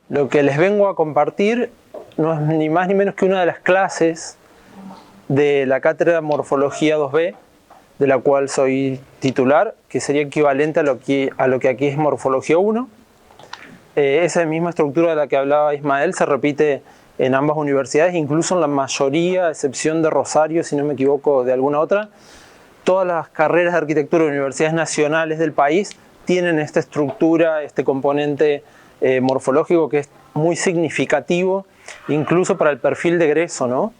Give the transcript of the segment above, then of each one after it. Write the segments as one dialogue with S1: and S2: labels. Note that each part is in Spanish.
S1: Lo que les vengo a compartir no es ni más ni menos que una de las clases de la cátedra Morfología 2B, de la cual soy titular, que sería equivalente a lo que aquí es Morfología 1. Esa misma estructura de la que hablaba Ismael se repite en ambas universidades, incluso en la mayoría, a excepción de Rosario, si no me equivoco, de alguna otra. Todas las carreras de arquitectura de universidades nacionales del país tienen esta estructura, este componente morfológico que es muy significativo, incluso para el perfil de egreso, ¿no?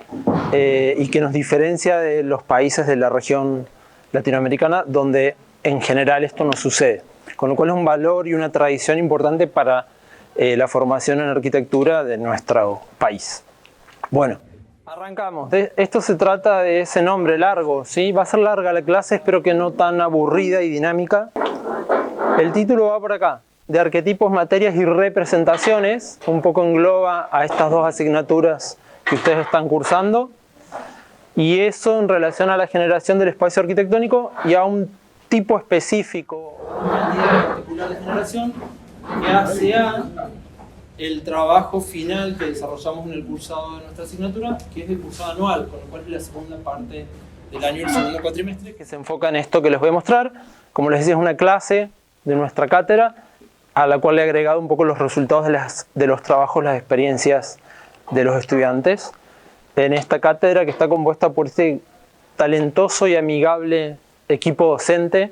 S1: Y que nos diferencia de los países de la región latinoamericana, donde en general esto no sucede. Con lo cual es un valor y una tradición importante para la formación en arquitectura de nuestro país. Bueno, arrancamos. Esto se trata de ese nombre largo, ¿sí? Va a ser larga la clase, espero que no tan aburrida y dinámica. El título va por acá, de arquetipos, materias y representaciones. Un poco engloba a estas dos asignaturas que ustedes están cursando. Y eso en relación a la generación del espacio arquitectónico y a un tipo específico, una unidad particular de generación que hace a el trabajo final que desarrollamos en el cursado de nuestra asignatura, que es el cursado anual, con lo cual es la segunda parte del año, el segundo cuatrimestre, que se enfoca en esto que les voy a mostrar. Como les decía, es una clase de nuestra cátedra a la cual le he agregado un poco los resultados de los trabajos, las experiencias de los estudiantes en esta cátedra, que está compuesta por este talentoso y amigable equipo docente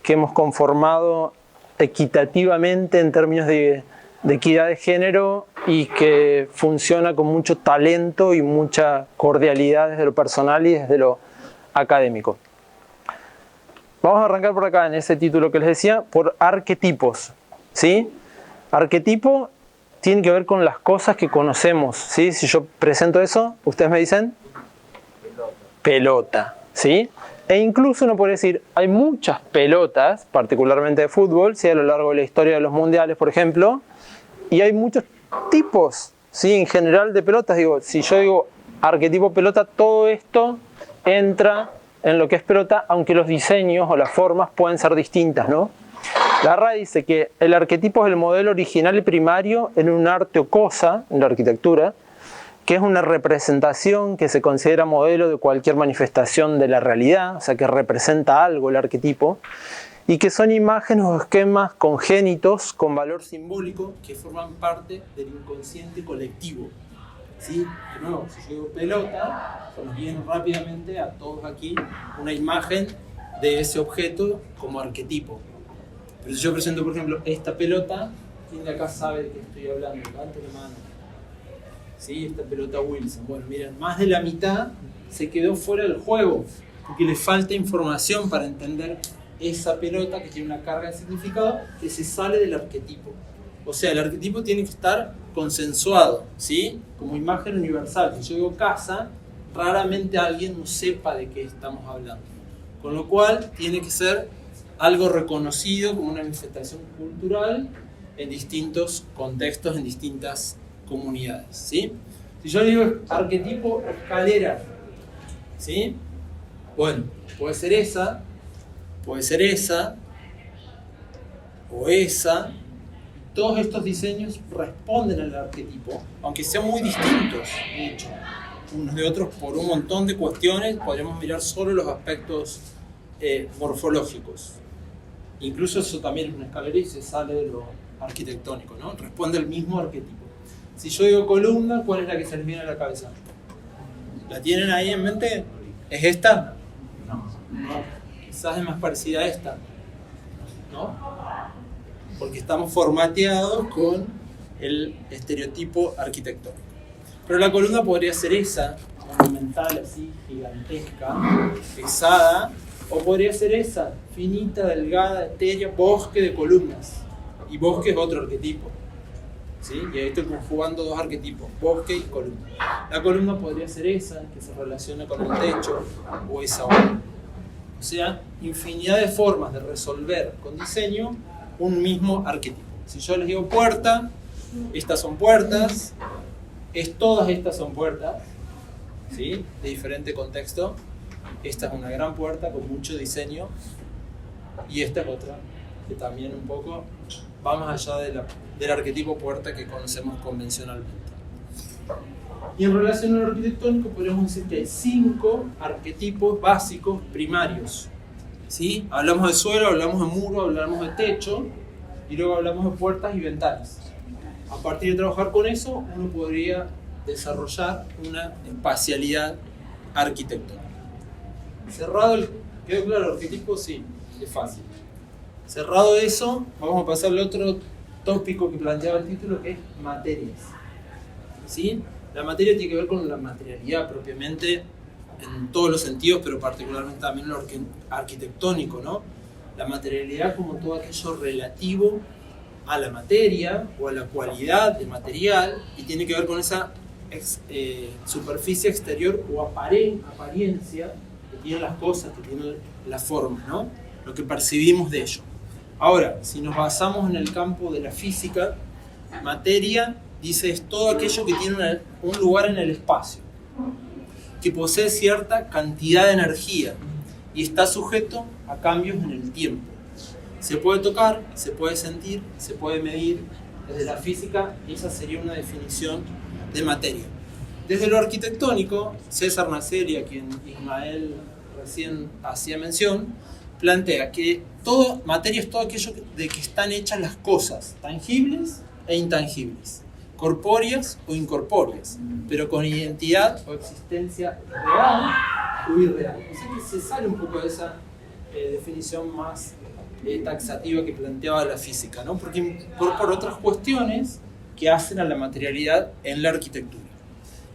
S1: que hemos conformado equitativamente en términos de equidad de género y que funciona con mucho talento y mucha cordialidad desde lo personal y desde lo académico. Vamos a arrancar por acá en ese título que les decía, por arquetipos, ¿sí? Arquetipo tiene que ver con las cosas que conocemos, ¿sí? Si yo presento eso, ustedes me dicen pelota, ¿sí? E incluso uno podría decir, hay muchas pelotas, particularmente de fútbol, ¿sí? A lo largo de la historia de los mundiales, por ejemplo, y hay muchos tipos, ¿sí? En general de pelotas. Digo, si yo digo arquetipo pelota, todo esto entra en lo que es pelota, aunque los diseños o las formas pueden ser distintas, ¿no? La RAE dice que el arquetipo es el modelo original y primario en un arte o cosa, en la arquitectura, que es una representación que se considera modelo de cualquier manifestación de la realidad, o sea que representa algo el arquetipo, y que son imágenes o esquemas congénitos con valor simbólico que forman parte del inconsciente colectivo. ¿Sí? De nuevo, si yo digo pelota, nos viene rápidamente a todos aquí una imagen de ese objeto como arquetipo. Pero si yo presento, por ejemplo, esta pelota, ¿quién de acá sabe de qué estoy hablando? Levante la mano. ¿Sí? Esta pelota Wilson. Bueno, miren, más de la mitad se quedó fuera del juego, porque le falta información para entender esa pelota que tiene una carga de significado que se sale del arquetipo. O sea, el arquetipo tiene que estar consensuado, ¿sí? Como imagen universal. Si yo digo casa, raramente alguien no sepa de qué estamos hablando. Con lo cual, tiene que ser algo reconocido como una manifestación cultural en distintos contextos, en distintas comunidades, ¿sí? Si yo digo arquetipo escalera, ¿sí? Bueno, puede ser esa, o esa. Todos estos diseños responden al arquetipo, aunque sean muy distintos, de hecho, unos de otros por un montón de cuestiones. Podríamos mirar solo los aspectos morfológicos. Incluso eso también es una escalera y se sale de lo arquitectónico, ¿no? Responde al mismo arquetipo. Si yo digo columna, ¿cuál es la que se les viene a la cabeza? ¿La tienen ahí en mente? ¿Es esta? No. Quizás es más parecida a esta, ¿no? Porque estamos formateados con el estereotipo arquitectónico. Pero la columna podría ser esa, monumental, así, gigantesca, pesada, o podría ser esa, finita, delgada, etérea, bosque de columnas. Y bosque es otro arquetipo, ¿sí? Y ahí estoy conjugando dos arquetipos, bosque y columna. La columna podría ser esa, que se relaciona con el techo, o esa otra. O sea, infinidad de formas de resolver con diseño un mismo arquetipo. Si yo les digo puerta, estas son puertas, todas estas son puertas, ¿sí? De diferente contexto. Esta es una gran puerta con mucho diseño y esta es otra que también un poco va más allá del arquetipo puerta que conocemos convencionalmente. Y en relación al arquitectónico podríamos decir que hay 5 arquetipos básicos primarios. ¿Sí? Hablamos de suelo, hablamos de muro, hablamos de techo y luego hablamos de puertas y ventanas. A partir de trabajar con eso, uno podría desarrollar una espacialidad arquitectónica. ¿Quedó claro el arquetipo? Sí, es fácil. Cerrado eso, vamos a pasar al otro tópico que planteaba el título, que es materias. ¿Sí? La materia tiene que ver con la materialidad propiamente en todos los sentidos, pero particularmente también lo arquitectónico, ¿no? La materialidad como todo aquello relativo a la materia o a la cualidad de material y tiene que ver con esa superficie exterior o apariencia que tienen las cosas, que tienen la forma, ¿no? Lo que percibimos de ello. Ahora, si nos basamos en el campo de la física, materia, dice, es todo aquello que tiene un lugar en el espacio, que posee cierta cantidad de energía y está sujeto a cambios en el tiempo. Se puede tocar, se puede sentir, se puede medir. Desde la física, esa sería una definición de materia. Desde lo arquitectónico, César Nasseri, a quien Ismael recién hacía mención, plantea que materia es todo aquello de que están hechas las cosas, tangibles e intangibles, corpóreas o incorpóreas, pero con identidad o existencia real o irreal. O sea que se sale un poco de esa definición más taxativa que planteaba la física, ¿no? Porque incorpora otras cuestiones que hacen a la materialidad en la arquitectura.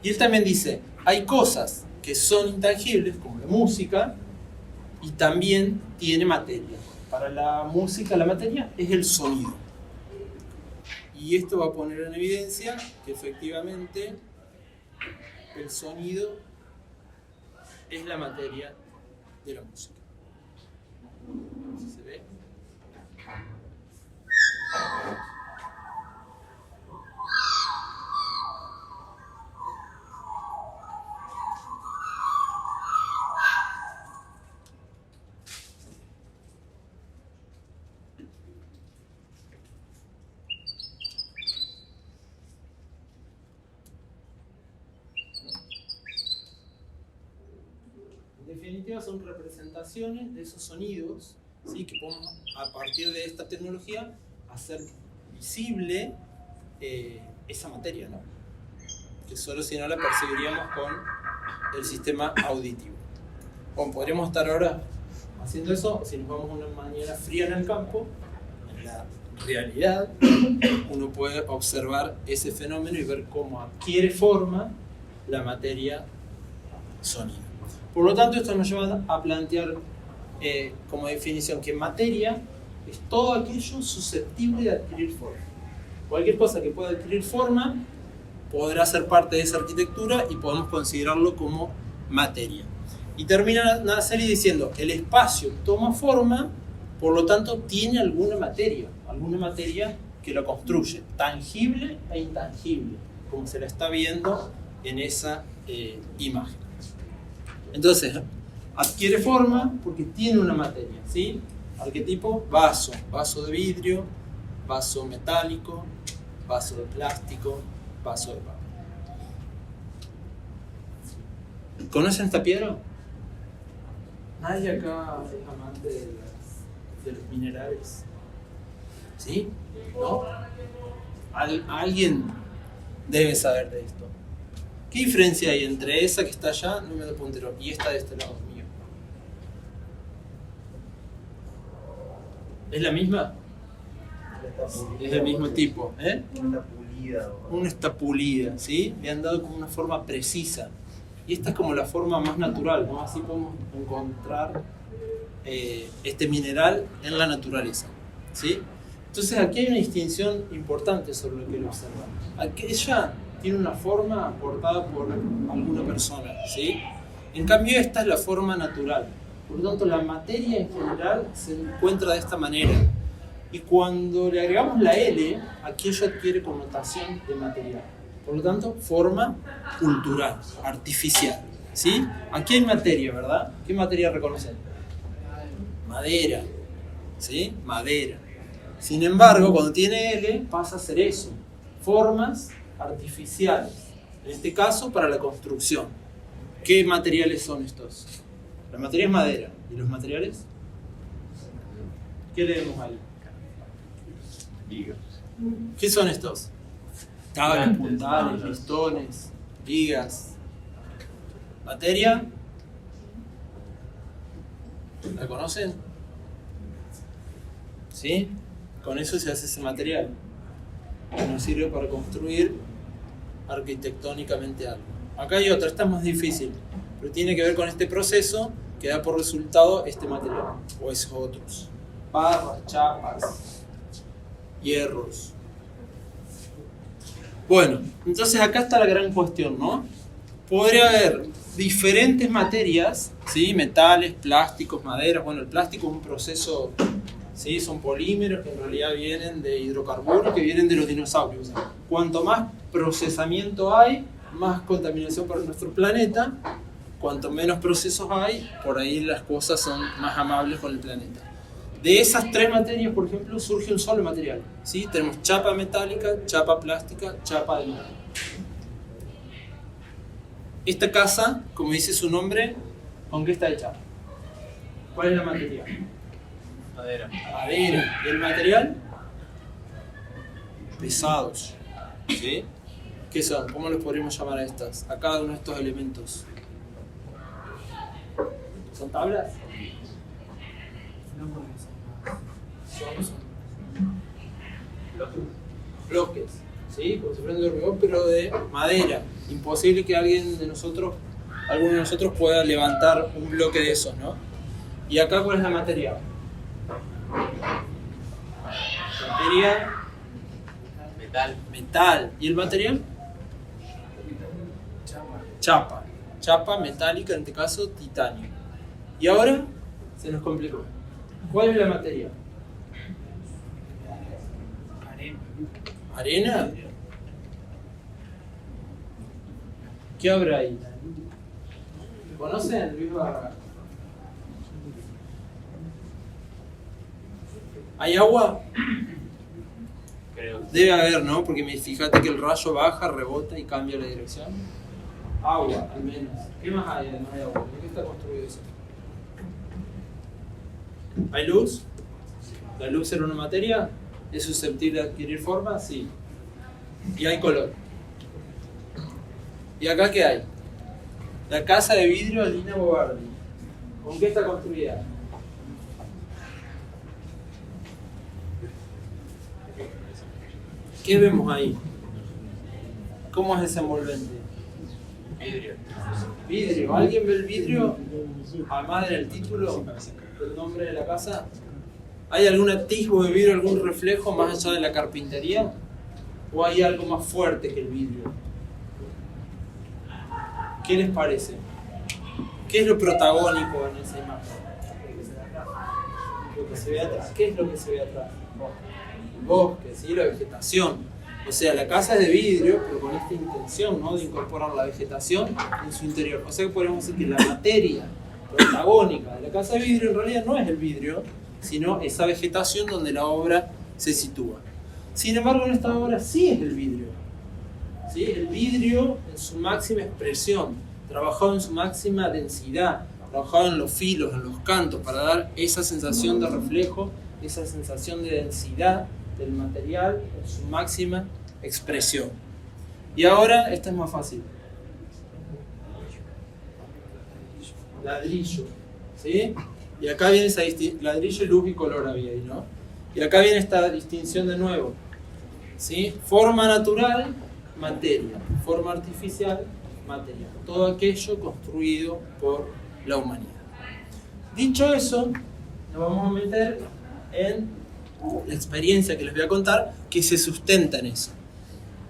S1: Y él también dice, hay cosas que son intangibles, como la música, y también tiene materia. Para la música, la materia es el sonido. Y esto va a poner en evidencia que efectivamente el sonido es la materia de la música. ¿Se ve? En definitiva son representaciones de esos sonidos, ¿sí? Que podemos a partir de esta tecnología hacer visible esa materia, ¿no? Que solo si no la percibiríamos con el sistema auditivo. Bueno, podríamos estar ahora haciendo eso si nos vamos a una mañana fría en el campo. En la realidad uno puede observar ese fenómeno y ver cómo adquiere forma la materia sonido. Por lo tanto, esto nos lleva a plantear como definición que materia es todo aquello susceptible de adquirir forma. Cualquier cosa que pueda adquirir forma podrá ser parte de esa arquitectura y podemos considerarlo como materia. Y termina Nasseri diciendo, el espacio toma forma, por lo tanto tiene alguna materia que lo construye, tangible e intangible, como se la está viendo en esa imagen. Entonces, adquiere forma porque tiene una materia, ¿sí? Arquetipo, vaso de vidrio, vaso metálico, vaso de plástico, vaso de papel. ¿Conocen esta piedra? Nadie acá es amante de los minerales. ¿Sí? ¿No? Alguien debe saber de esto. ¿Qué diferencia hay entre esa que está allá, número de puntero, y esta de este lado mío? ¿Es la misma? Es del mismo tipo, ¿eh? Una está pulida, ¿sí? Le han dado como una forma precisa. Y esta es como la forma más natural, ¿no? Así podemos encontrar este mineral en la naturaleza, ¿sí? Entonces aquí hay una distinción importante sobre lo que lo observa. Aquella tiene una forma aportada por alguna persona, ¿sí? En cambio esta es la forma natural. Por lo tanto la materia en general se encuentra de esta manera. Y cuando le agregamos la L, aquello adquiere connotación de material. Por lo tanto, forma cultural, artificial, ¿sí? Aquí hay materia, ¿verdad? ¿Qué materia reconocen? Madera, ¿sí? Madera. Sin embargo, cuando tiene L, pasa a ser eso. Formas artificiales. En este caso, para la construcción. ¿Qué materiales son estos? La materia es madera. ¿Y los materiales? ¿Qué leemos ahí?
S2: Vigas.
S1: ¿Qué son estos? Tablas, puntales, listones, vigas. ¿Materia? ¿La conocen? ¿Sí? Con eso se hace ese material que nos sirve para construir arquitectónicamente algo. Acá hay otra, esta es más difícil, pero tiene que ver con este proceso que da por resultado este material, o esos otros. Barras, chapas, hierros. Bueno, entonces acá está la gran cuestión, ¿no? Podría haber diferentes materias, ¿sí? Metales, plásticos, maderas. Bueno, el plástico es un proceso, ¿sí? Son polímeros que en realidad vienen de hidrocarburos que vienen de los dinosaurios. Cuanto más procesamiento hay, más contaminación para nuestro planeta. Cuanto menos procesos hay, por ahí las cosas son más amables con el planeta. De esas tres materias, por ejemplo, surge un solo material, ¿sí? Tenemos chapa metálica, chapa plástica, chapa de metal. Esta casa, como dice su nombre, ¿con qué está hecha? ¿Cuál es la materia?
S2: Madera.
S1: Madera. ¿Y el material? Pesados. ¿Sí? ¿Qué son? ¿Cómo los podríamos llamar a estas? A cada uno de estos elementos. ¿Son tablas? Bloques, ¿sí? Como si fueran de hormigón, pero de madera. Imposible que alguno de nosotros pueda levantar un bloque de esos, ¿no? ¿Y acá cuál es la materia? Materia.
S2: Metal.
S1: Metal. ¿Y el material? Chapa. Chapa metálica, en este caso titanio. Y ahora se nos complicó. ¿Cuál es la materia? ¿Arena? ¿Qué habrá ahí? ¿Conocen Luis Barra? ¿Hay agua?
S2: Creo.
S1: Debe haber, ¿no? Porque fíjate que el rayo baja, rebota y cambia la dirección. Agua, al menos. ¿Qué más hay además de agua? ¿De qué está construido eso? ¿Hay luz? ¿La luz era una materia? ¿Es susceptible de adquirir forma? Sí. ¿Y hay color? ¿Y acá qué hay? La casa de vidrio de Lina Bobardi. ¿Con qué está construida? ¿Qué vemos ahí? ¿Cómo es ese envolvente?
S2: Vidrio.
S1: Vidrio. ¿Alguien ve el vidrio? Además del título, del nombre de la casa. ¿Hay algún atisbo de vidrio, algún reflejo más allá de la carpintería? ¿O hay algo más fuerte que el vidrio? ¿Qué les parece? ¿Qué es lo protagónico en esa imagen? Lo que se ve atrás. ¿Qué es lo que se ve atrás? El bosque, ¿sí? La vegetación. O sea, la casa es de vidrio, pero con esta intención, ¿no? De incorporar la vegetación en su interior. O sea que podríamos decir que la materia protagónica de la casa de vidrio en realidad no es el vidrio, sino esa vegetación donde la obra se sitúa. Sin embargo, en esta obra sí es el vidrio. ¿Sí? El vidrio en su máxima expresión, trabajado en su máxima densidad, trabajado en los filos, en los cantos, para dar esa sensación de reflejo, esa sensación de densidad del material en su máxima expresión. Y ahora, esta es más fácil. Ladrillo. ¿Sí? Y acá viene esa distinción, ladrillo, luz y color había ahí, ¿no? Y acá viene esta distinción de nuevo. ¿Sí? Forma natural, materia. Forma artificial, materia. Todo aquello construido por la humanidad. Dicho eso, nos vamos a meter en la experiencia que les voy a contar que se sustenta en eso.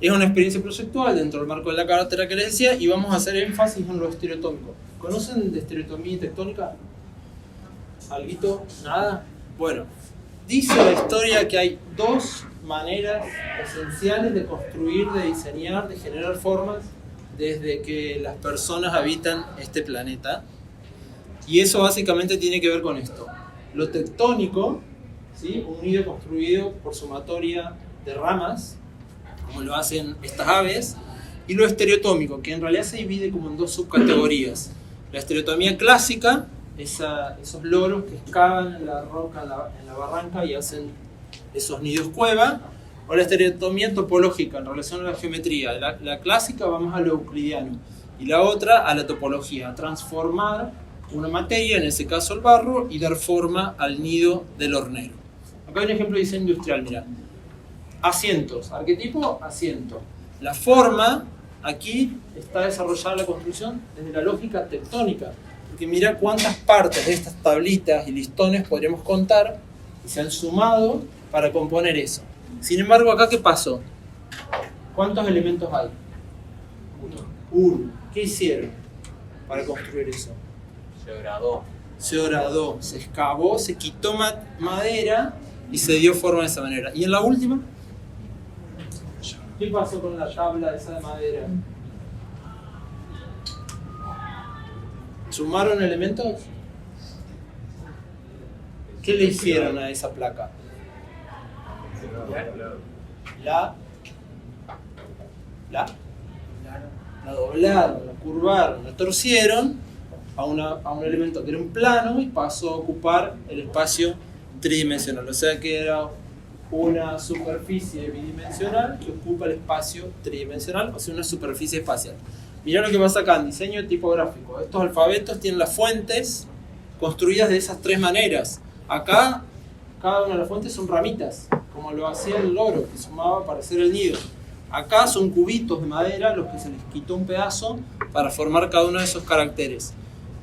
S1: Es una experiencia proyectual dentro del marco de la cátedra que les decía y vamos a hacer énfasis en lo estereotómico. ¿Conocen de estereotomía y tectónica? ¿Alguito? ¿Nada? Bueno, dice la historia que hay dos maneras esenciales de construir, de diseñar, de generar formas desde que las personas habitan este planeta. Y eso básicamente tiene que ver con esto. Lo tectónico, ¿sí? Un nido construido por sumatoria de ramas, como lo hacen estas aves, y lo estereotómico, que en realidad se divide como en dos subcategorías. La estereotomía clásica, esos loros que excavan en la roca, en la barranca y hacen esos nidos cueva, o la estereotomía topológica en relación a la geometría. La clásica va más a lo euclidiano, y la otra a la topología, a transformar una materia, en ese caso el barro, y dar forma al nido del hornero. Acá hay un ejemplo de diseño industrial, mirá. Asientos, arquetipo, asiento. La forma, aquí está desarrollada la construcción desde la lógica tectónica, porque mira cuántas partes de estas tablitas y listones podríamos contar y se han sumado para componer eso. Sin embargo, acá, ¿qué pasó? ¿Cuántos elementos hay? Uno. ¿Qué hicieron para construir eso? Se horadó, se excavó, se quitó madera y se dio forma de esa manera. ¿Y en la última? ¿Qué pasó con la tabla esa de madera? ¿Sumaron elementos? ¿Qué le hicieron a esa placa? La doblaron, la curvaron, la torcieron a un elemento que era un plano y pasó a ocupar el espacio tridimensional. O sea que era una superficie bidimensional que ocupa el espacio tridimensional, o sea, una superficie espacial. Mirá lo que pasa acá en diseño tipográfico. Estos alfabetos tienen las fuentes construidas de esas tres maneras. Acá, cada una de las fuentes son ramitas, como lo hacía el loro, que sumaba para hacer el nido. Acá son cubitos de madera, los que se les quitó un pedazo para formar cada uno de esos caracteres.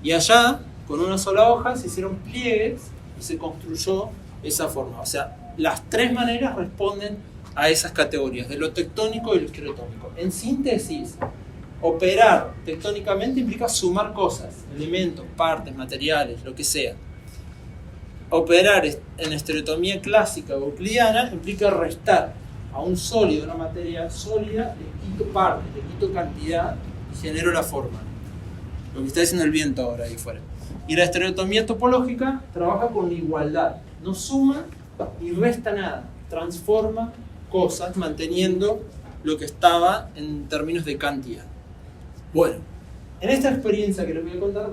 S1: Y allá, con una sola hoja, se hicieron pliegues y se construyó esa forma. O sea, las tres maneras responden a esas categorías, de lo tectónico y lo estereotómico. En síntesis, operar tectónicamente implica sumar cosas, elementos, partes, materiales, lo que sea. Operar en estereotomía clásica o euclidiana implica restar a un sólido, una materia sólida, le quito partes, le quito cantidad y genero la forma. Lo que está diciendo el viento ahora ahí fuera. Y la estereotomía topológica trabaja con la igualdad. No suma ni resta nada. Transforma cosas manteniendo lo que estaba en términos de cantidad. Bueno, en esta experiencia que les voy a contar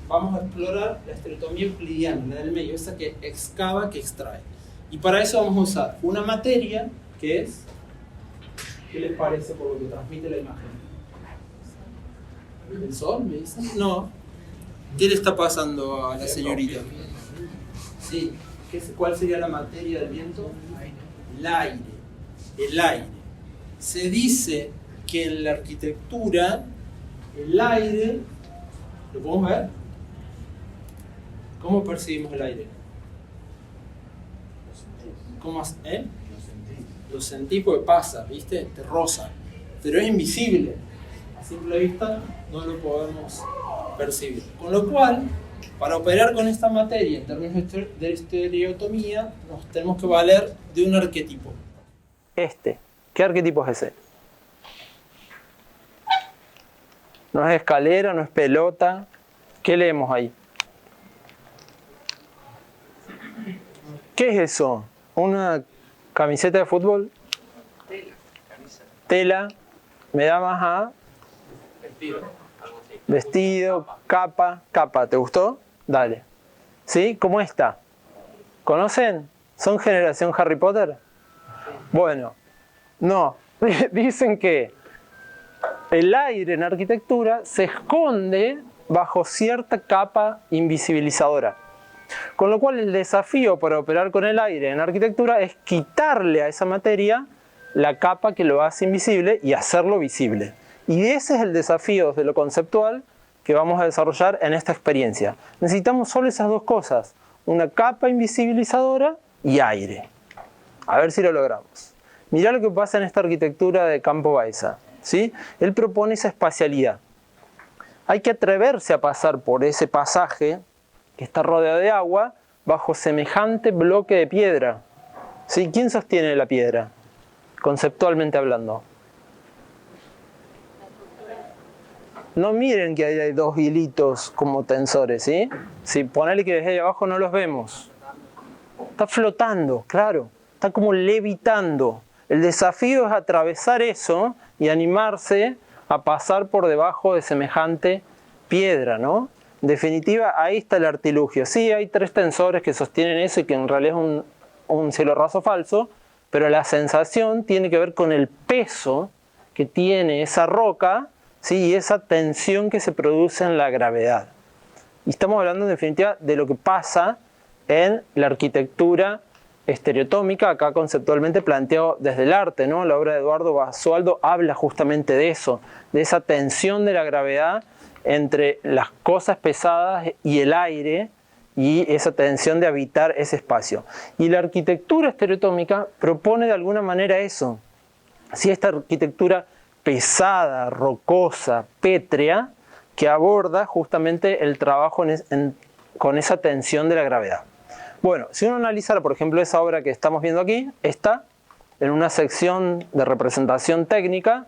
S1: vamos a explorar la estereotomía euclidiana, la del medio, esa que excava, que extrae. Y para eso vamos a usar una materia que es... ¿Qué les parece por lo que transmite la imagen? ¿El sol, me dicen? No. ¿Qué le está pasando a la señorita? Sí. ¿Cuál sería la materia del viento? El aire. El aire. Se dice que en la arquitectura el aire... ¿Lo podemos ver? ¿Cómo percibimos el aire? ¿Cómo? Lo sentís porque pasa, ¿viste? Te roza. Pero es invisible. A simple vista no lo podemos percibir. Con lo cual, para operar con esta materia en términos de estereotomía, nos tenemos que valer de un arquetipo. ¿Qué arquetipo es ese? No es escalera, no es pelota. ¿Qué leemos ahí? ¿Qué es eso? ¿Una camiseta de fútbol? Tela. Me da más a... Vestido, capa. ¿Te gustó? Dale. ¿Sí? ¿Cómo está? ¿Conocen? ¿Son generación Harry Potter? Bueno, no. Dicen que el aire en arquitectura se esconde bajo cierta capa invisibilizadora. Con lo cual el desafío para operar con el aire en arquitectura es quitarle a esa materia la capa que lo hace invisible y hacerlo visible. Y ese es el desafío de lo conceptual que vamos a desarrollar en esta experiencia. Necesitamos solo esas dos cosas, una capa invisibilizadora y aire. A ver si lo logramos. Mirá lo que pasa en esta arquitectura de Campo Baeza, ¿sí? Él propone esa espacialidad. Hay que atreverse a pasar por ese pasaje que está rodeado de agua bajo semejante bloque de piedra. ¿Sí? ¿Quién sostiene la piedra? Conceptualmente hablando. No miren que ahí hay dos hilitos como tensores, ¿sí? Si ponele que desde ahí abajo no los vemos. Está flotando, claro, está como levitando. El desafío es atravesar eso y animarse a pasar por debajo de semejante piedra, ¿no? En definitiva, ahí está el artilugio. Sí, hay 3 tensores que sostienen eso y que en realidad es un cielo raso falso, pero la sensación tiene que ver con el peso que tiene esa roca, ¿sí? Y esa tensión que se produce en la gravedad. Y estamos hablando en definitiva de lo que pasa en la arquitectura estereotómica, acá conceptualmente planteado desde el arte, ¿no? La obra de Eduardo Basualdo habla justamente de eso, de esa tensión de la gravedad entre las cosas pesadas y el aire, y esa tensión de habitar ese espacio. Y la arquitectura estereotómica propone de alguna manera eso. Si esta arquitectura pesada, rocosa, pétrea, que aborda justamente el trabajo con esa tensión de la gravedad. Bueno, si uno analizara, por ejemplo, esa obra que estamos viendo aquí, está en una sección de representación técnica,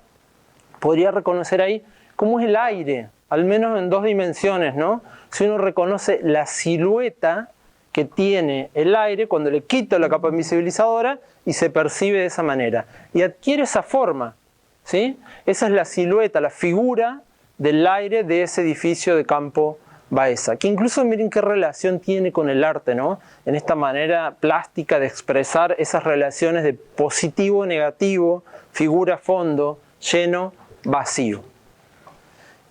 S1: podría reconocer ahí cómo es el aire, al menos en 2 dimensiones, ¿no? Si uno reconoce la silueta que tiene el aire cuando le quito la capa invisibilizadora y se percibe de esa manera. Y adquiere esa forma, ¿sí? Esa es la silueta, la figura del aire de ese edificio de Campo Baeza, que incluso miren qué relación tiene con el arte, ¿no? En esta manera plástica de expresar esas relaciones de positivo, negativo, figura, fondo, lleno, vacío.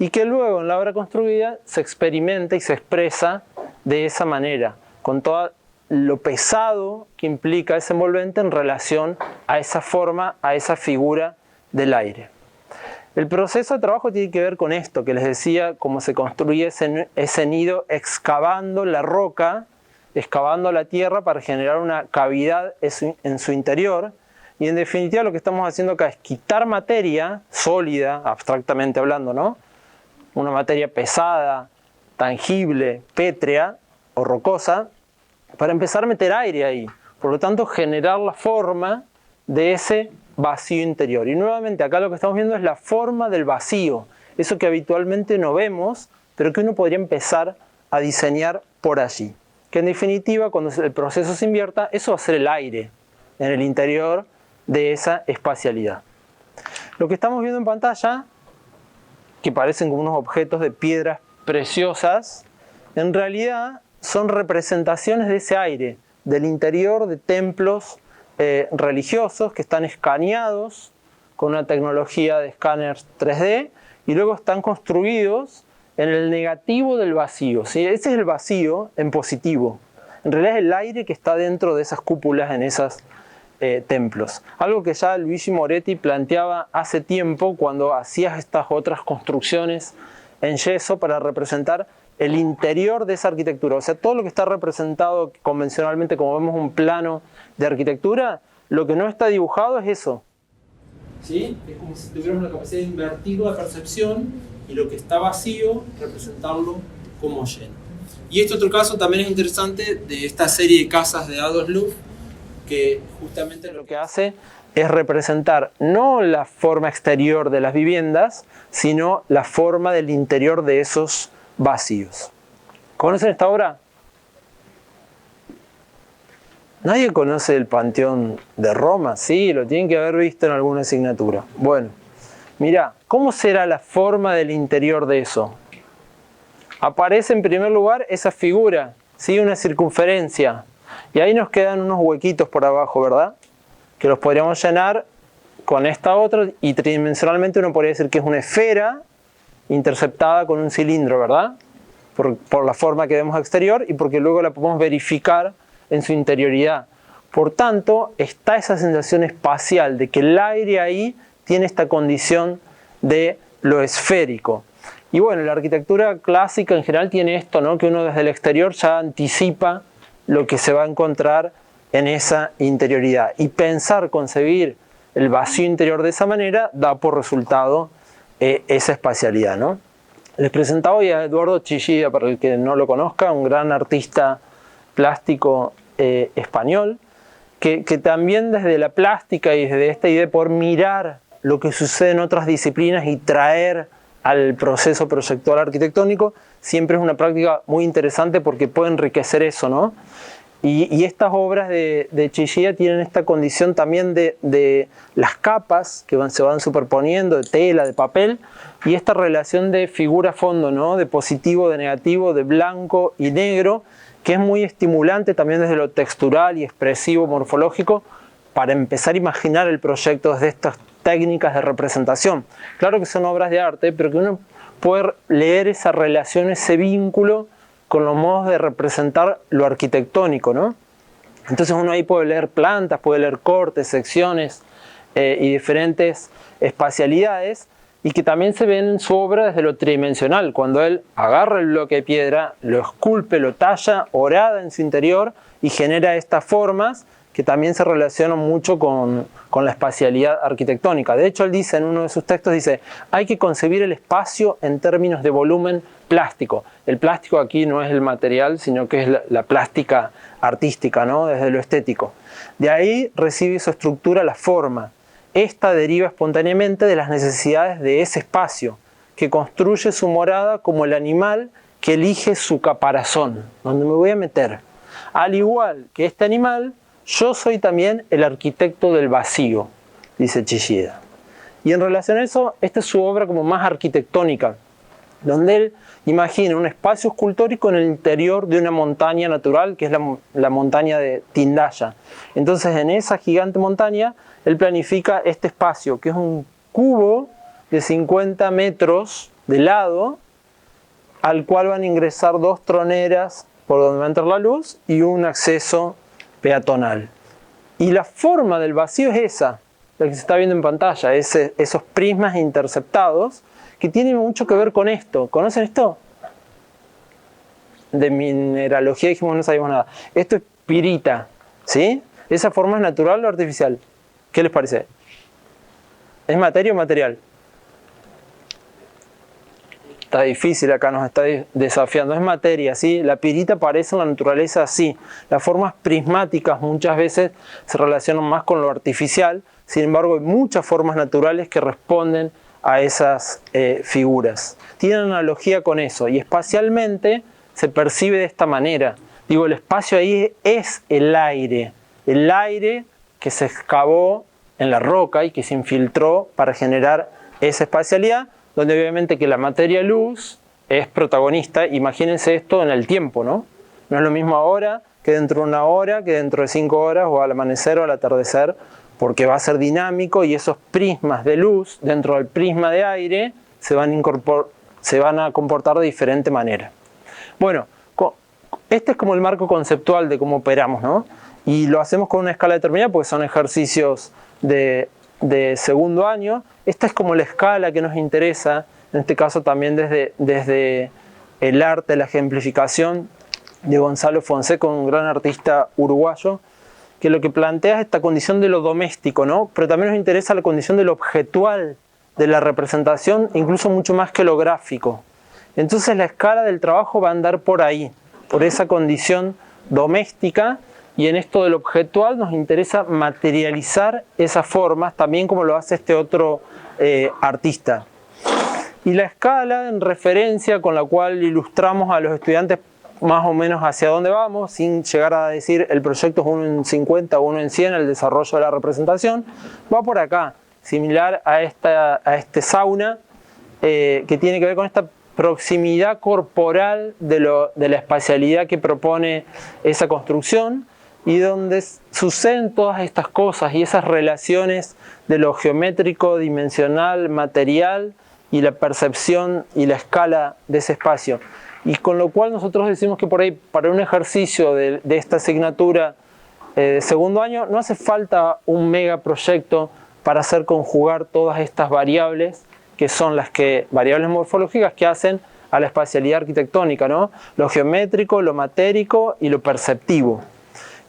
S1: Y que luego en la obra construida se experimenta y se expresa de esa manera, con todo lo pesado que implica ese envolvente en relación a esa forma, a esa figura del aire. El proceso de trabajo tiene que ver con esto, que les decía, cómo se construye ese nido excavando la roca, excavando la tierra para generar una cavidad en su interior. Y en definitiva lo que estamos haciendo acá es quitar materia sólida, abstractamente hablando, ¿no? Una materia pesada, tangible, pétrea o rocosa, para empezar a meter aire ahí. Por lo tanto, generar la forma de ese vacío interior. Y nuevamente acá lo que estamos viendo es la forma del vacío, eso que habitualmente no vemos, pero que uno podría empezar a diseñar por allí. Que en definitiva, cuando el proceso se invierta, eso va a ser el aire en el interior de esa espacialidad. Lo que estamos viendo en pantalla, que parecen como unos objetos de piedras preciosas, en realidad son representaciones de ese aire, del interior de templos religiosos que están escaneados con una tecnología de escáner 3D y luego están construidos en el negativo del vacío, ¿sí? Ese es el vacío en positivo. En realidad es el aire que está dentro de esas cúpulas en esos templos. Algo que ya Luigi Moretti planteaba hace tiempo cuando hacía estas otras construcciones en yeso para representar el interior de esa arquitectura. O sea, todo lo que está representado convencionalmente como vemos un plano de arquitectura, lo que no está dibujado es eso. ¿Sí? Es como si tuviéramos la capacidad de invertir la percepción y lo que está vacío, representarlo como lleno. Y este otro caso también es interesante de esta serie de casas de Adolf Loos, que justamente lo que hace es representar no la forma exterior de las viviendas, sino la forma del interior de esos vacíos. ¿Conocen esta obra? ¿Nadie conoce el Panteón de Roma? Sí, lo tienen que haber visto en alguna asignatura. Bueno, mira, ¿cómo será la forma del interior de eso? Aparece en primer lugar esa figura, ¿sí? Una circunferencia. Y ahí nos quedan unos huequitos por abajo, ¿verdad? Que los podríamos llenar con esta otra y tridimensionalmente uno podría decir que es una esfera interceptada con un cilindro, ¿verdad? Por la forma que vemos exterior y porque luego la podemos verificar en su interioridad. Por tanto, está esa sensación espacial de que el aire ahí tiene esta condición de lo esférico. Y bueno, la arquitectura clásica en general tiene esto, ¿no? Que uno desde el exterior ya anticipa lo que se va a encontrar en esa interioridad. Y pensar, concebir el vacío interior de esa manera da por resultado esa espacialidad, ¿no? Les presentaba hoy a Eduardo Chillida, para el que no lo conozca, un gran artista plástico español, que también desde la plástica y desde esta idea de poder mirar lo que sucede en otras disciplinas y traer al proceso proyectual arquitectónico, siempre es una práctica muy interesante porque puede enriquecer eso, ¿no? Y estas obras de Chillida tienen esta condición también de las capas que se van superponiendo, de tela, de papel, y esta relación de figura-fondo, ¿no? De positivo, de negativo, de blanco y negro, que es muy estimulante también desde lo textural y expresivo, morfológico, para empezar a imaginar el proyecto desde estas técnicas de representación. Claro que son obras de arte, pero que uno puede leer esa relación, ese vínculo con los modos de representar lo arquitectónico, ¿no? Entonces uno ahí puede leer plantas, puede leer cortes, secciones y diferentes espacialidades, y que también se ven en su obra desde lo tridimensional, cuando él agarra el bloque de piedra, lo esculpe, lo talla, horada en su interior y genera estas formas que también se relacionan mucho con la espacialidad arquitectónica. De hecho, él dice en uno de sus textos, dice, hay que concebir el espacio en términos de volumen plástico. El plástico aquí no es el material, sino que es la plástica artística, ¿no? Desde lo estético. De ahí recibe su estructura la forma. Esta deriva espontáneamente de las necesidades de ese espacio, que construye su morada como el animal que elige su caparazón, donde me voy a meter. Al igual que este animal, yo soy también el arquitecto del vacío, dice Chillida. Y en relación a eso, esta es su obra como más arquitectónica, donde él imagina un espacio escultórico en el interior de una montaña natural, que es la montaña de Tindaya. Entonces, en esa gigante montaña, él planifica este espacio, que es un cubo de 50 metros de lado, al cual van a ingresar 2 troneras por donde va a entrar la luz y un acceso peatonal. Y la forma del vacío es esa, la que se está viendo en pantalla, esos prismas interceptados, que tienen mucho que ver con esto. ¿Conocen esto? De mineralogía dijimos no sabíamos nada. Esto es pirita, ¿sí? ¿Esa forma es natural o artificial? ¿Qué les parece? ¿Es materia o material? Está difícil acá, nos está desafiando. Es materia, ¿sí? La pirita aparece en la naturaleza así. Las formas prismáticas muchas veces se relacionan más con lo artificial. Sin embargo, hay muchas formas naturales que responden a esas figuras. Tienen analogía con eso. Y espacialmente se percibe de esta manera. Digo, el espacio ahí es el aire. El aire que se excavó en la roca y que se infiltró para generar esa espacialidad, donde obviamente que la materia luz es protagonista. Imagínense esto en el tiempo, ¿no? No es lo mismo ahora que dentro de 1 hora, que dentro de 5 horas, o al amanecer o al atardecer, porque va a ser dinámico y esos prismas de luz dentro del prisma de aire se van a comportar de diferente manera. Bueno, este es como el marco conceptual de cómo operamos, ¿no? Y lo hacemos con una escala determinada porque son ejercicios de segundo año. Esta es como la escala que nos interesa, en este caso también desde el arte, la ejemplificación de Gonzalo Fonseca, un gran artista uruguayo, que lo que plantea es esta condición de lo doméstico, ¿no? Pero también nos interesa la condición de lo objetual de la representación, incluso mucho más que lo gráfico. Entonces la escala del trabajo va a andar por ahí, por esa condición doméstica. Y en esto del objetual nos interesa materializar esas formas, también como lo hace este otro artista. Y la escala en referencia con la cual ilustramos a los estudiantes más o menos hacia dónde vamos, sin llegar a decir el proyecto es 1 en 50 o 1 en 100, el desarrollo de la representación, va por acá, similar a este sauna, que tiene que ver con esta proximidad corporal de la espacialidad que propone esa construcción, y donde suceden todas estas cosas y esas relaciones de lo geométrico, dimensional, material y la percepción y la escala de ese espacio. Y con lo cual nosotros decimos que por ahí para un ejercicio de esta asignatura de segundo año no hace falta un megaproyecto para hacer conjugar todas estas variables que son variables morfológicas que hacen a la espacialidad arquitectónica, ¿no? Lo geométrico, lo matérico y lo perceptivo.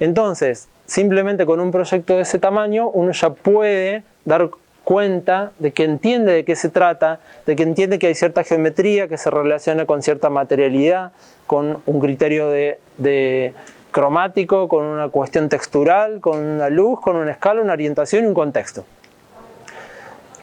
S1: Entonces, simplemente con un proyecto de ese tamaño, uno ya puede dar cuenta de que entiende de qué se trata, de que entiende que hay cierta geometría que se relaciona con cierta materialidad, con un criterio de cromático, con una cuestión textural, con una luz, con una escala, una orientación y un contexto.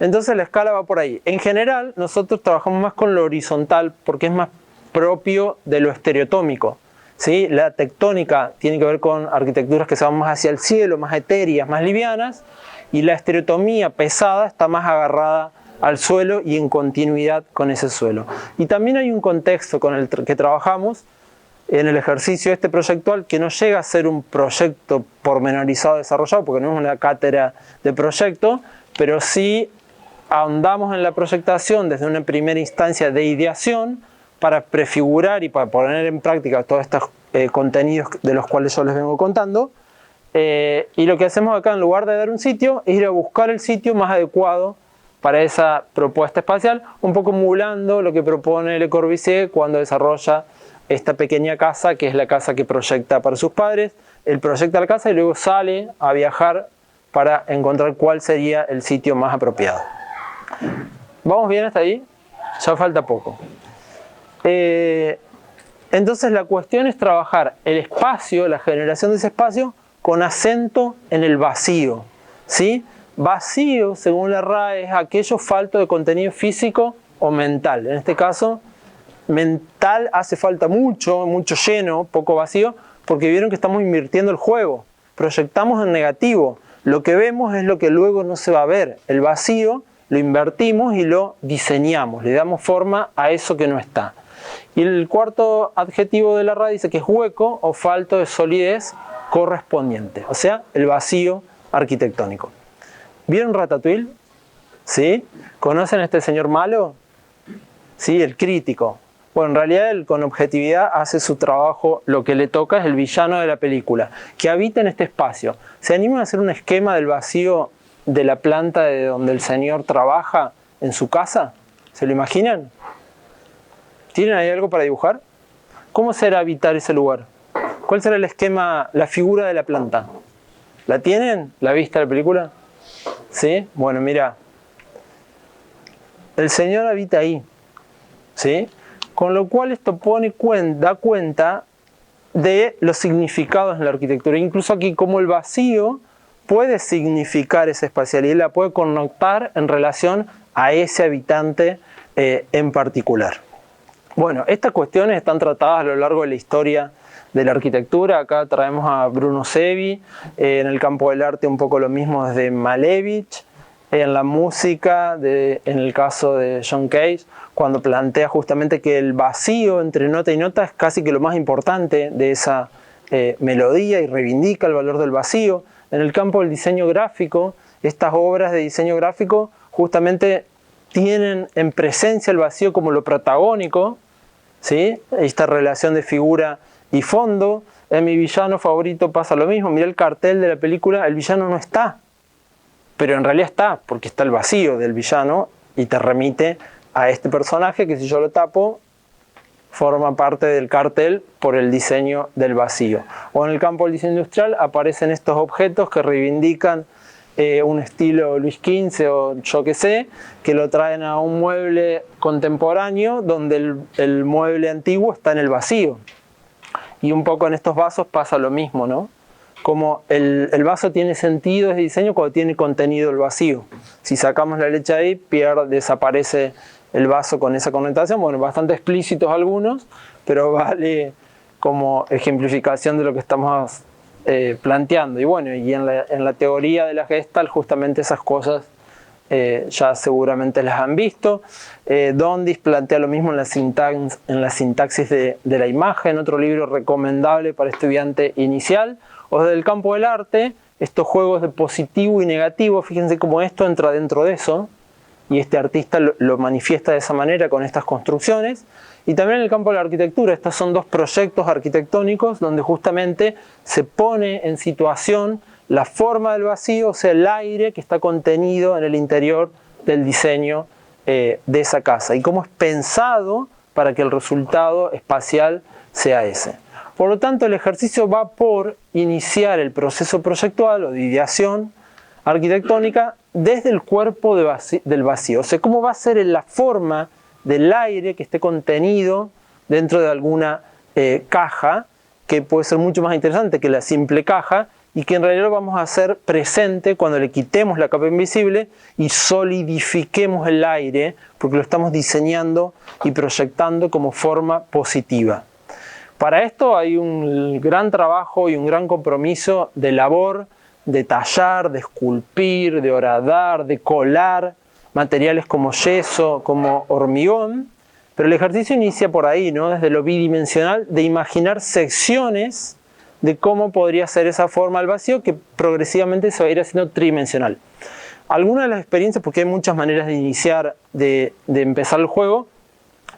S1: Entonces la escala va por ahí. En general, nosotros trabajamos más con lo horizontal porque es más propio de lo estereotómico. ¿sí? La tectónica tiene que ver con arquitecturas que se van más hacia el cielo, más etéreas, más livianas, y la estereotomía pesada está más agarrada al suelo y en continuidad con ese suelo. Y también hay un contexto con el que trabajamos en el ejercicio este proyectual que no llega a ser un proyecto pormenorizado desarrollado, porque no es una cátedra de proyecto, pero sí ahondamos en la proyectación desde una primera instancia de ideación para prefigurar y para poner en práctica todos estos contenidos de los cuales yo les vengo contando. Y lo que hacemos acá, en lugar de dar un sitio, es ir a buscar el sitio más adecuado para esa propuesta espacial, un poco emulando lo que propone Le Corbusier cuando desarrolla esta pequeña casa, que es la casa que proyecta para sus padres. Él proyecta la casa y luego sale a viajar para encontrar cuál sería el sitio más apropiado. ¿Vamos bien hasta ahí? Ya falta poco. Entonces la cuestión es trabajar el espacio, la generación de ese espacio, con acento en el vacío, ¿sí? Vacío, según la RAE, es aquello falto de contenido físico o mental. En este caso, mental hace falta mucho lleno, poco vacío, porque vieron que estamos invirtiendo el juego. Proyectamos en negativo. Lo que vemos es lo que luego no se va a ver. El vacío lo invertimos y lo diseñamos, le damos forma a eso que no está. Y el cuarto adjetivo de la RAE dice que es hueco o falto de solidez correspondiente, o sea, el vacío arquitectónico. ¿Vieron Ratatouille? ¿Sí? ¿Conocen a este señor malo? Sí, el crítico. Bueno, en realidad él con objetividad hace su trabajo, lo que le toca es el villano de la película, que habita en este espacio. ¿Se animan a hacer un esquema del vacío de la planta de donde el señor trabaja en su casa? ¿Se lo imaginan? ¿Tienen ahí algo para dibujar? ¿Cómo será habitar ese lugar? ¿Cuál será el esquema, la figura de la planta? ¿La tienen? ¿La viste la película? ¿Sí? Bueno, mira. El señor habita ahí, ¿sí? Con lo cual esto da cuenta de los significados en la arquitectura. Incluso aquí como el vacío puede significar esa espacialidad, la puede connotar en relación a ese habitante en particular. Bueno, estas cuestiones están tratadas a lo largo de la historia de la arquitectura. Acá traemos a Bruno Sevi, en el campo del arte un poco lo mismo desde Malevich, en la música, en el caso de John Cage, cuando plantea justamente que el vacío entre nota y nota es casi que lo más importante de esa melodía y reivindica el valor del vacío. En el campo del diseño gráfico, estas obras de diseño gráfico justamente tienen en presencia el vacío como lo protagónico, ¿sí? Esta relación de figura y fondo. En Mi villano favorito pasa lo mismo. Mirá el cartel de la película, el villano no está, pero en realidad está, porque está el vacío del villano y te remite a este personaje que si yo lo tapo forma parte del cartel por el diseño del vacío. O en el campo del diseño industrial aparecen estos objetos que reivindican un estilo Luis XV o yo qué sé, que lo traen a un mueble contemporáneo donde el mueble antiguo está en el vacío. Y un poco en estos vasos pasa lo mismo, ¿no? Como el vaso tiene sentido de diseño cuando tiene contenido el vacío. Si sacamos la leche ahí, desaparece el vaso con esa connotación. Bueno, bastante explícitos algunos, pero vale como ejemplificación de lo que estamos planteando. Y bueno, y en la teoría de la Gestalt justamente esas cosas ya seguramente las han visto. Dondis plantea lo mismo en la sintaxis de la imagen, otro libro recomendable para estudiante inicial. O desde el campo del arte, estos juegos de positivo y negativo, fíjense cómo esto entra dentro de eso, y este artista lo manifiesta de esa manera con estas construcciones. Y también en el campo de la arquitectura, estos son dos proyectos arquitectónicos donde justamente se pone en situación la forma del vacío, o sea, el aire que está contenido en el interior del diseño de esa casa, y cómo es pensado para que el resultado espacial sea ese. Por lo tanto, el ejercicio va por iniciar el proceso proyectual o de ideación arquitectónica desde el cuerpo del vacío. O sea, cómo va a ser la forma del aire que esté contenido dentro de alguna caja, que puede ser mucho más interesante que la simple caja, y que en realidad lo vamos a hacer presente cuando le quitemos la capa invisible y solidifiquemos el aire, porque lo estamos diseñando y proyectando como forma positiva. Para esto hay un gran trabajo y un gran compromiso de labor, de tallar, de esculpir, de horadar, de colar materiales como yeso, como hormigón, pero el ejercicio inicia por ahí, ¿no? Desde lo bidimensional, de imaginar secciones de cómo podría ser esa forma al vacío que progresivamente se va a ir haciendo tridimensional. Algunas de las experiencias, porque hay muchas maneras de iniciar, de empezar el juego.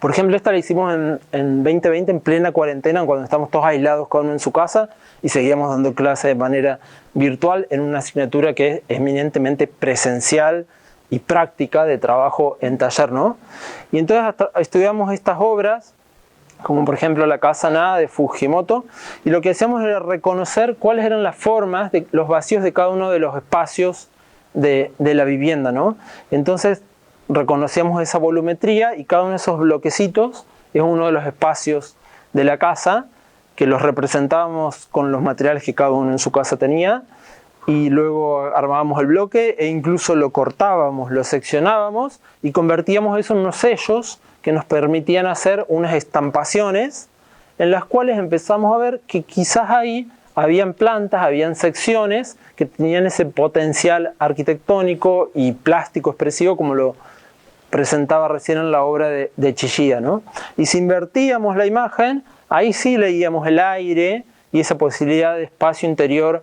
S1: Por ejemplo, esta la hicimos en 2020, en plena cuarentena, cuando estamos todos aislados cada uno en su casa y seguíamos dando clases de manera virtual en una asignatura que es eminentemente presencial y práctica de trabajo en taller, ¿no? Y entonces estudiamos estas obras, como por ejemplo la Casa Nada de Fujimoto, y lo que hacíamos era reconocer cuáles eran las formas de los vacíos de cada uno de los espacios de la vivienda, ¿no? Entonces reconocíamos esa volumetría y cada uno de esos bloquecitos es uno de los espacios de la casa que los representábamos con los materiales que cada uno en su casa tenía y luego armábamos el bloque e incluso lo cortábamos, lo seccionábamos y convertíamos eso en unos sellos que nos permitían hacer unas estampaciones en las cuales empezamos a ver que quizás ahí habían plantas, habían secciones que tenían ese potencial arquitectónico y plástico expresivo como lo presentaba recién en la obra de Chillida, ¿no? Y si invertíamos la imagen, ahí sí leíamos el aire y esa posibilidad de espacio interior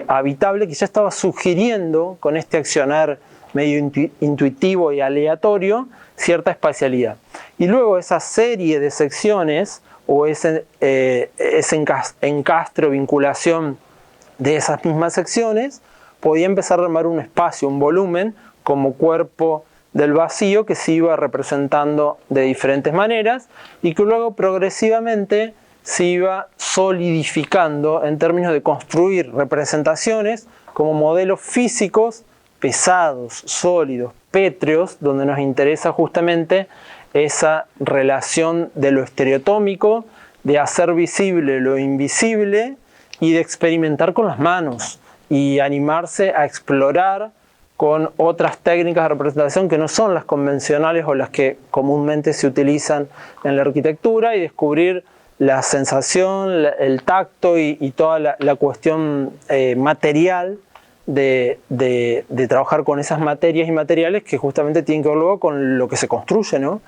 S1: habitable que ya estaba sugiriendo con este accionar medio intuitivo y aleatorio cierta espacialidad. Y luego esa serie de secciones o ese encastre o vinculación de esas mismas secciones podía empezar a armar un espacio, un volumen como cuerpo del vacío que se iba representando de diferentes maneras y que luego progresivamente se iba solidificando en términos de construir representaciones como modelos físicos pesados, sólidos, pétreos, donde nos interesa justamente esa relación de lo estereotómico, de hacer visible lo invisible y de experimentar con las manos y animarse a explorar con otras técnicas de representación que no son las convencionales o las que comúnmente se utilizan en la arquitectura y descubrir la sensación, el tacto y toda la cuestión material de trabajar con esas materias y materiales que justamente tienen que ver luego con lo que se construye, ¿no?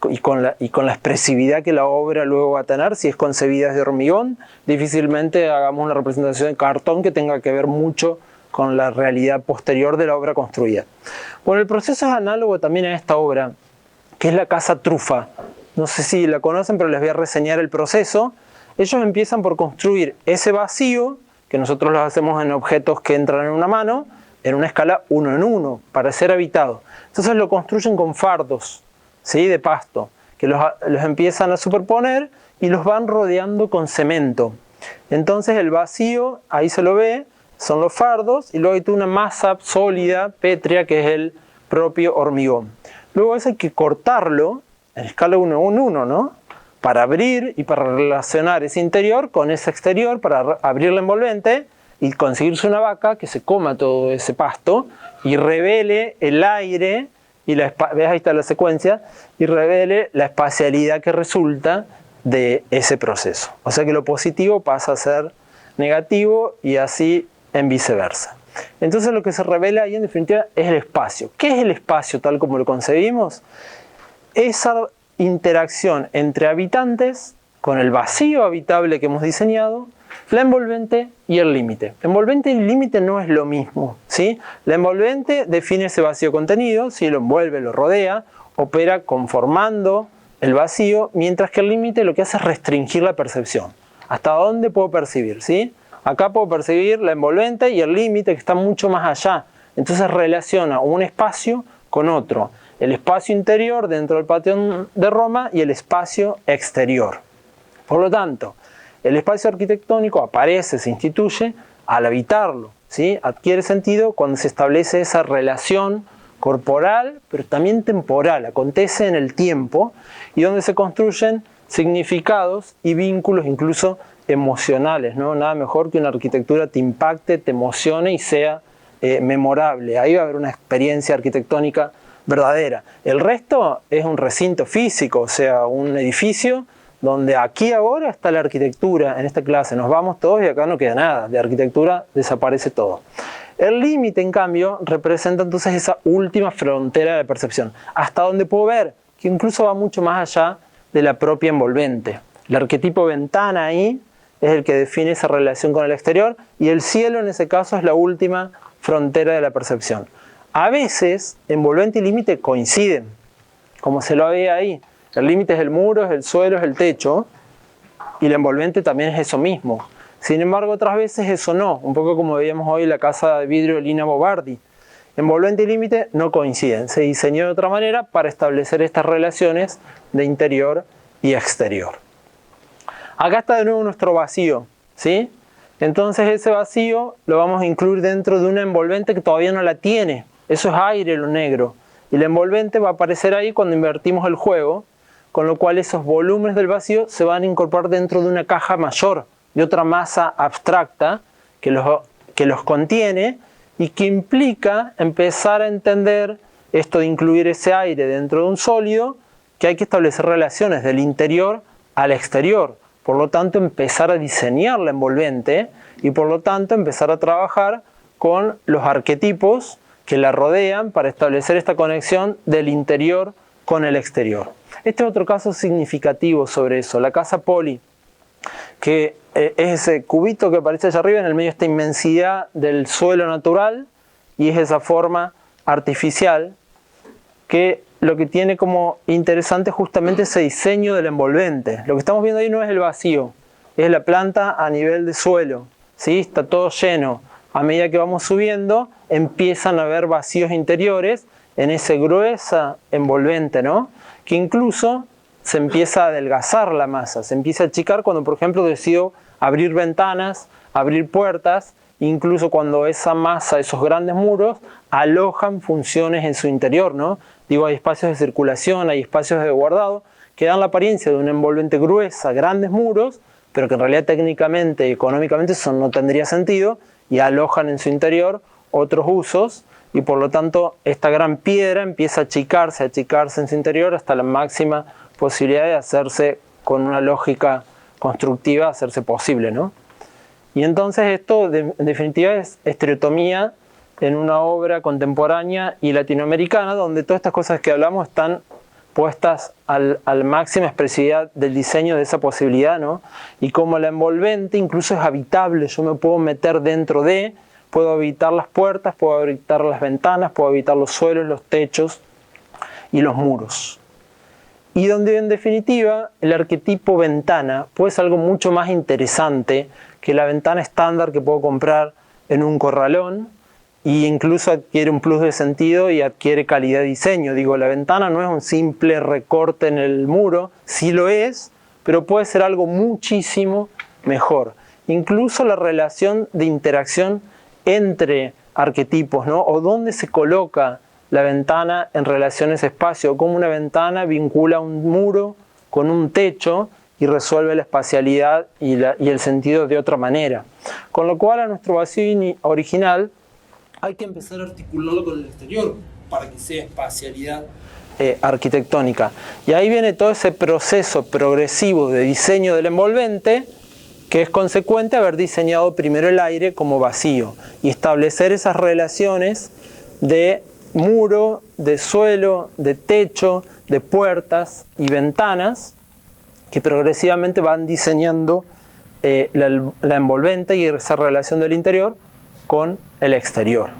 S1: Y con la expresividad que la obra luego va a tener. Si es concebida desde hormigón, difícilmente hagamos una representación de cartón que tenga que ver mucho con la realidad posterior de la obra construida. Bueno, el proceso es análogo también a esta obra, que es la Casa Trufa. No sé si la conocen, pero les voy a reseñar el proceso. Ellos empiezan por construir ese vacío, que nosotros lo hacemos en objetos que entran en una mano, en una escala 1 en 1, para ser habitado. Entonces lo construyen con fardos, ¿sí?, de pasto, que los empiezan a superponer y los van rodeando con cemento. Entonces el vacío, ahí se lo ve, son los fardos y luego hay toda una masa sólida, pétrea, que es el propio hormigón. Luego eso hay que cortarlo en escala 1 en 1, ¿no? Para abrir y para relacionar ese interior con ese exterior, para abrir la envolvente y conseguirse una vaca que se coma todo ese pasto y revele el aire, y ves, ahí está la secuencia, y revele la espacialidad que resulta de ese proceso. O sea que lo positivo pasa a ser negativo y así en viceversa. Entonces lo que se revela ahí en definitiva es el espacio. ¿Qué es el espacio tal como lo concebimos? Esa interacción entre habitantes con el vacío habitable que hemos diseñado, la envolvente y el límite. Envolvente y límite no es lo mismo, ¿sí? La envolvente define ese vacío contenido, si lo envuelve, lo rodea, opera conformando el vacío, mientras que el límite lo que hace es restringir la percepción. ¿Hasta dónde puedo percibir? ¿Sí? Acá puedo percibir la envolvente y el límite que está mucho más allá. Entonces relaciona un espacio con otro. El espacio interior dentro del Panteón de Roma y el espacio exterior. Por lo tanto, el espacio arquitectónico aparece, se instituye al habitarlo, ¿sí? Adquiere sentido cuando se establece esa relación corporal, pero también temporal, acontece en el tiempo y donde se construyen significados y vínculos incluso emocionales, ¿no? Nada mejor que una arquitectura te impacte, te emocione y sea memorable. Ahí va a haber una experiencia arquitectónica verdadera. El resto es un recinto físico, o sea, un edificio donde aquí ahora está la arquitectura en esta clase, nos vamos todos y acá no queda nada, de arquitectura desaparece todo. El límite, en cambio, representa entonces esa última frontera de percepción, hasta donde puedo ver, que incluso va mucho más allá de la propia envolvente. El arquetipo ventana ahí es el que define esa relación con el exterior y el cielo en ese caso es la última frontera de la percepción. A veces envolvente y límite coinciden, como se lo ve ahí. El límite es el muro, es el suelo, es el techo y la envolvente también es eso mismo. Sin embargo, otras veces eso no, un poco como veíamos hoy en la casa de vidrio de Lina Bobardi. Envolvente y límite no coinciden, se diseñó de otra manera para establecer estas relaciones de interior y exterior. Acá está de nuevo nuestro vacío, ¿sí? Entonces ese vacío lo vamos a incluir dentro de una envolvente que todavía no la tiene. Eso es aire, lo negro. Y la envolvente va a aparecer ahí cuando invertimos el juego, con lo cual esos volúmenes del vacío se van a incorporar dentro de una caja mayor, de otra masa abstracta que los contiene y que implica empezar a entender esto de incluir ese aire dentro de un sólido, que hay que establecer relaciones del interior al exterior. Por lo tanto, empezar a diseñar la envolvente y por lo tanto empezar a trabajar con los arquetipos que la rodean para establecer esta conexión del interior con el exterior. Este es otro caso significativo sobre eso, la casa Poli, que es ese cubito que aparece allá arriba, en el medio esta inmensidad del suelo natural y es esa forma artificial que lo que tiene como interesante justamente ese diseño del envolvente. Lo que estamos viendo ahí no es el vacío, es la planta a nivel de suelo, ¿sí? Está todo lleno. A medida que vamos subiendo empiezan a haber vacíos interiores en ese gruesa envolvente, ¿no? Que incluso se empieza a adelgazar la masa, se empieza a achicar cuando, por ejemplo, decido abrir ventanas, abrir puertas, incluso cuando esa masa, esos grandes muros, alojan funciones en su interior, ¿no? Digo, hay espacios de circulación, hay espacios de guardado, que dan la apariencia de una envolvente gruesa, grandes muros, pero que en realidad técnicamente y económicamente eso no tendría sentido, y alojan en su interior otros usos, y por lo tanto esta gran piedra empieza a achicarse en su interior hasta la máxima posibilidad de hacerse, con una lógica constructiva, hacerse posible, ¿no? Y entonces esto en definitiva es estereotomía en una obra contemporánea y latinoamericana donde todas estas cosas que hablamos están puestas al máxima expresividad del diseño de esa posibilidad, ¿no? Y como la envolvente incluso es habitable, yo me puedo meter dentro de, puedo habitar las puertas, puedo habitar las ventanas, puedo habitar los suelos, los techos y los muros. Y donde en definitiva el arquetipo ventana puede ser algo mucho más interesante que la ventana estándar que puedo comprar en un corralón, e incluso adquiere un plus de sentido y adquiere calidad de diseño. Digo, la ventana no es un simple recorte en el muro, sí lo es, pero puede ser algo muchísimo mejor. Incluso la relación de interacción entre arquetipos, ¿no? O dónde se coloca la ventana en relación a ese espacio, cómo una ventana vincula un muro con un techo y resuelve la espacialidad y el sentido de otra manera. Con lo cual a nuestro vacío original hay que empezar a articularlo con el exterior para que sea espacialidad arquitectónica. Y ahí viene todo ese proceso progresivo de diseño del envolvente que es consecuente a haber diseñado primero el aire como vacío y establecer esas relaciones de muro, de suelo, de techo, de puertas y ventanas que progresivamente van diseñando la envolvente y esa relación del interior con el exterior.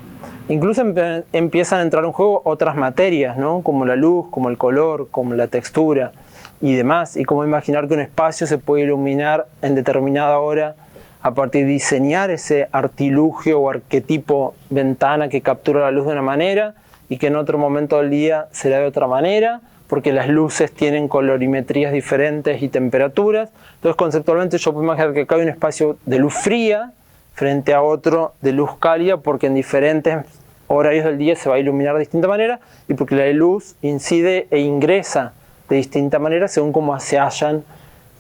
S1: Incluso empiezan a entrar en juego otras materias, ¿no? Como la luz, como el color, como la textura y demás, y cómo imaginar que un espacio se puede iluminar en determinada hora a partir de diseñar ese artilugio o arquetipo ventana que captura la luz de una manera y que en otro momento del día será de otra manera, porque las luces tienen colorimetrías diferentes y temperaturas. Entonces conceptualmente yo puedo imaginar que acá hay un espacio de luz fría frente a otro de luz cálida, porque en diferentes horarios del día se va a iluminar de distinta manera y porque la luz incide e ingresa de distinta manera según cómo se hayan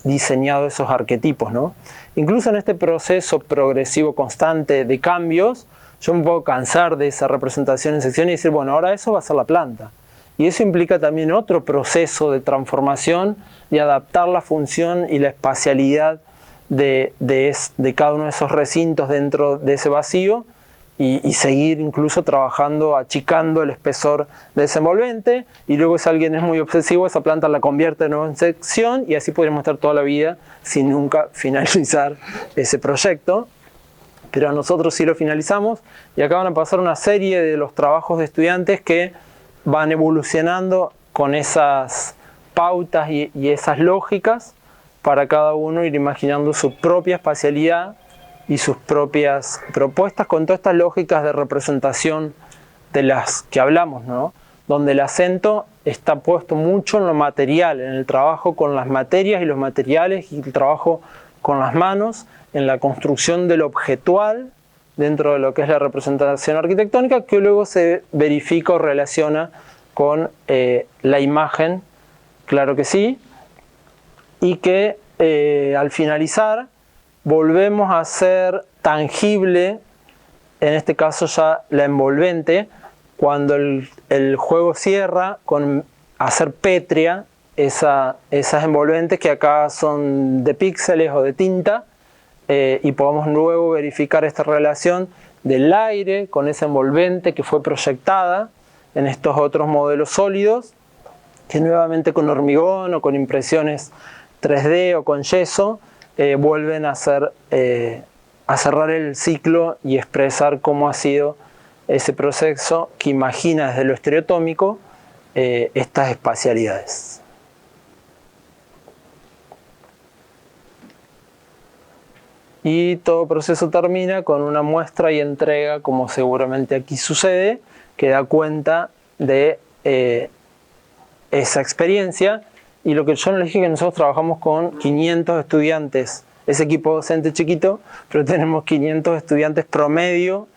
S1: diseñado esos arquetipos, ¿no? Incluso en este proceso progresivo constante de cambios, yo me puedo cansar de esa representación en sección y decir, bueno, ahora eso va a ser la planta. Y eso implica también otro proceso de transformación, de adaptar la función y la espacialidad de cada uno de esos recintos dentro de ese vacío y seguir incluso trabajando, achicando el espesor de ese envolvente, y luego si alguien es muy obsesivo, esa planta la convierte de nuevo en sección y así podríamos estar toda la vida sin nunca finalizar ese proyecto. Pero nosotros sí lo finalizamos y acá van a pasar una serie de los trabajos de estudiantes que van evolucionando con esas pautas y esas lógicas para cada uno ir imaginando su propia espacialidad y sus propias propuestas con todas estas lógicas de representación de las que hablamos, ¿no? Donde el acento está puesto mucho en lo material, en el trabajo con las materias y los materiales y el trabajo con las manos, en la construcción del objetual dentro de lo que es la representación arquitectónica, que luego se verifica o relaciona con la imagen, claro que sí, y que al finalizar volvemos a hacer tangible, en este caso ya la envolvente, cuando el juego cierra con hacer pétrea esas envolventes que acá son de píxeles o de tinta, y podamos luego verificar esta relación del aire con esa envolvente que fue proyectada en estos otros modelos sólidos, que nuevamente con hormigón o con impresiones 3D o con yeso vuelven a cerrar el ciclo y expresar cómo ha sido ese proceso que imagina desde lo estereotómico estas espacialidades. Y todo proceso termina con una muestra y entrega, como seguramente aquí sucede, que da cuenta de esa experiencia. Y lo que yo les dije, que nosotros trabajamos con 500 estudiantes, ese equipo docente chiquito, pero tenemos 500 estudiantes promedio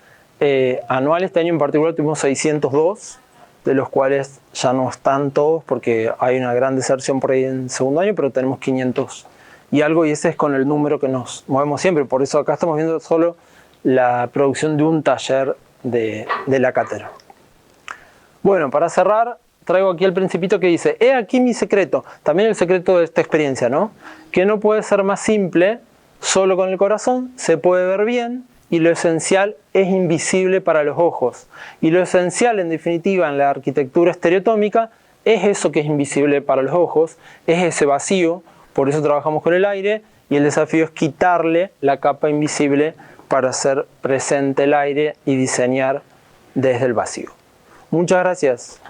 S1: anuales. Este año en particular tuvimos 602, de los cuales ya no están todos porque hay una gran deserción por ahí en segundo año, pero tenemos 500 y algo, y ese es con el número que nos movemos siempre. Por eso acá estamos viendo solo la producción de un taller de la cátedra. Bueno, para cerrar, traigo aquí el principito que dice: he aquí mi secreto, también el secreto de esta experiencia, ¿no? Que no puede ser más simple, solo con el corazón se puede ver bien, y lo esencial es invisible para los ojos. Y lo esencial, en definitiva, en la arquitectura estereotómica, es eso que es invisible para los ojos, es ese vacío. Por eso trabajamos con el aire, y el desafío es quitarle la capa invisible para hacer presente el aire y diseñar desde el vacío. Muchas gracias.